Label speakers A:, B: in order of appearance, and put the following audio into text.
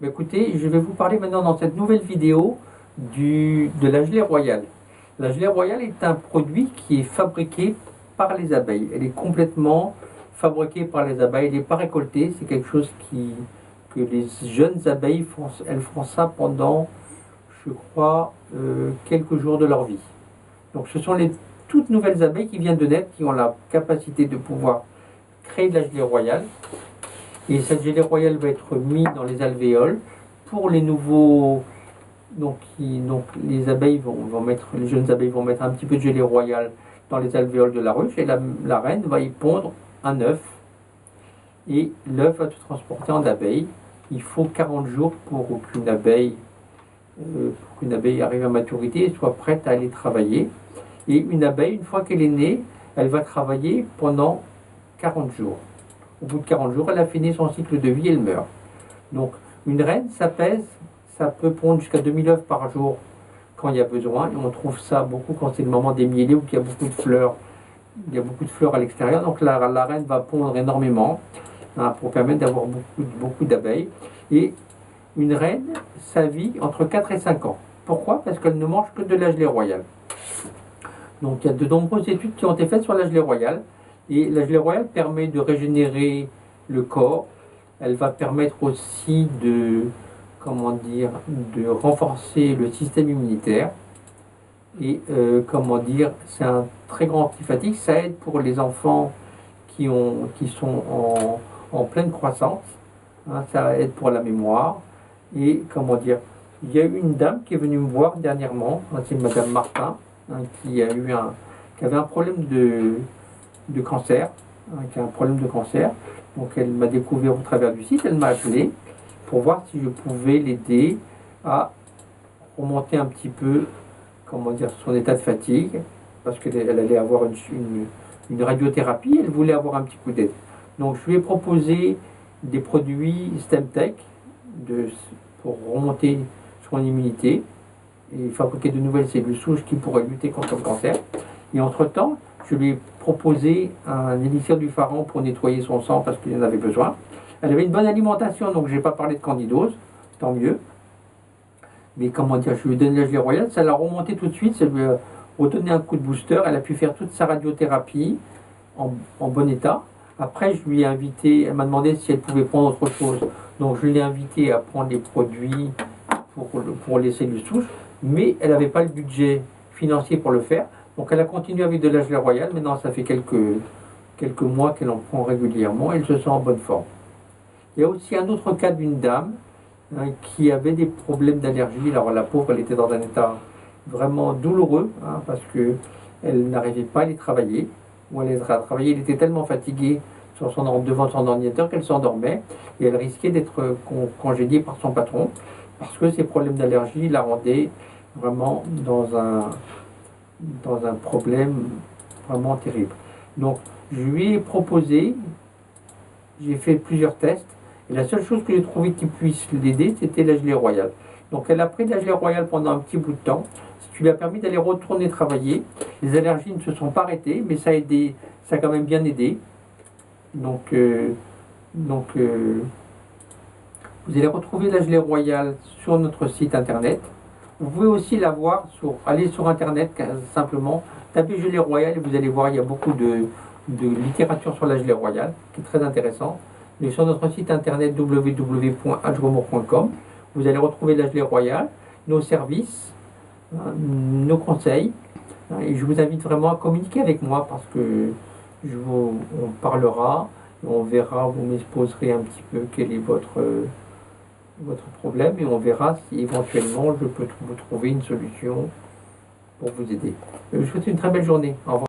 A: Écoutez, je vais vous parler maintenant dans cette nouvelle vidéo de la gelée royale. La gelée royale est un produit qui est fabriqué par les abeilles. Elle est complètement fabriquée par les abeilles, elle n'est pas récoltée. C'est quelque chose que les jeunes abeilles font, elles font ça pendant, je crois, quelques jours de leur vie. Donc ce sont les toutes nouvelles abeilles qui viennent de naître, qui ont la capacité de pouvoir créer de la gelée royale. Et cette gelée royale va être mise dans les alvéoles pour les nouveaux. Donc les abeilles vont mettre, les jeunes abeilles vont mettre un petit peu de gelée royale dans les alvéoles de la ruche et la reine va y pondre un œuf et l'œuf va se transporter en abeille. Il faut 40 jours pour qu'une abeille arrive à maturité et soit prête à aller travailler. Et une abeille, une fois qu'elle est née, elle va travailler pendant 40 jours. Au bout de 40 jours, elle a fini son cycle de vie, elle meurt. Donc, une reine, ça pèse, ça peut pondre jusqu'à 2000 œufs par jour quand il y a besoin. Et on trouve ça beaucoup quand c'est le moment des mielés ou qu'il y a beaucoup de fleurs. Il y a beaucoup de fleurs à l'extérieur. Donc, la reine va pondre énormément pour permettre d'avoir beaucoup d'abeilles. Et une reine, ça vit entre 4 et 5 ans. Pourquoi? Parce qu'elle ne mange que de la gelée royale. Donc, il y a de nombreuses études qui ont été faites sur la gelée royale. Et la gelée royale permet de régénérer le corps. Elle va permettre aussi de renforcer le système immunitaire. Et c'est un très grand antifatigue. Ça aide pour les enfants qui sont en pleine croissance. Ça aide pour la mémoire. Et il y a eu une dame qui est venue me voir dernièrement. C'est Madame Martin, qui avait un problème de cancer, qui a un problème de cancer. Donc elle m'a découvert au travers du site, elle m'a appelé pour voir si je pouvais l'aider à remonter un petit peu, son état de fatigue, parce qu'elle allait avoir une radiothérapie, elle voulait avoir un petit coup d'aide. Donc je lui ai proposé des produits Stemtech pour remonter son immunité et fabriquer de nouvelles cellules souches qui pourraient lutter contre le cancer. Et entre-temps, je lui ai proposé un élixir du pharaon pour nettoyer son sang parce qu'il en avait besoin. Elle avait une bonne alimentation, donc je n'ai pas parlé de candidose, tant mieux. Mais je lui ai donné la gelée royale, ça l'a remonté tout de suite, ça lui a redonné un coup de booster. Elle a pu faire toute sa radiothérapie en bon état. Après, je lui ai invité, elle m'a demandé si elle pouvait prendre autre chose. Donc je l'ai invité à prendre des produits pour les cellules souches, mais elle n'avait pas le budget financier pour le faire. Donc elle a continué avec de la gelée royale. Maintenant, ça fait quelques mois qu'elle en prend régulièrement. Elle se sent en bonne forme. Il y a aussi un autre cas d'une dame qui avait des problèmes d'allergie. Alors la pauvre, elle était dans un état vraiment douloureux parce qu'elle n'arrivait pas à aller travailler. Ou elle à travailler, elle était tellement fatiguée devant son ordinateur qu'elle s'endormait et elle risquait d'être congédiée par son patron parce que ces problèmes d'allergie la rendaient vraiment dans un problème vraiment terrible. Donc, je lui ai proposé, j'ai fait plusieurs tests, et la seule chose que j'ai trouvé qui puisse l'aider, c'était la gelée royale. Donc, elle a pris de la gelée royale pendant un petit bout de temps, ce qui lui a permis d'aller retourner travailler. Les allergies ne se sont pas arrêtées, mais ça a quand même bien aidé. Donc, vous allez retrouver la gelée royale sur notre site internet. Vous pouvez aussi la voir allez sur internet simplement, tapez gelée royale et vous allez voir, il y a beaucoup de littérature sur la gelée royale qui est très intéressante. Mais sur notre site internet www.hgromor.com, vous allez retrouver la gelée royale, nos services, nos conseils. Et je vous invite vraiment à communiquer avec moi parce que on parlera, on verra, vous m'exposerez un petit peu quel est votre problème et on verra si éventuellement je peux vous trouver une solution pour vous aider. Je vous souhaite une très belle journée. Au revoir.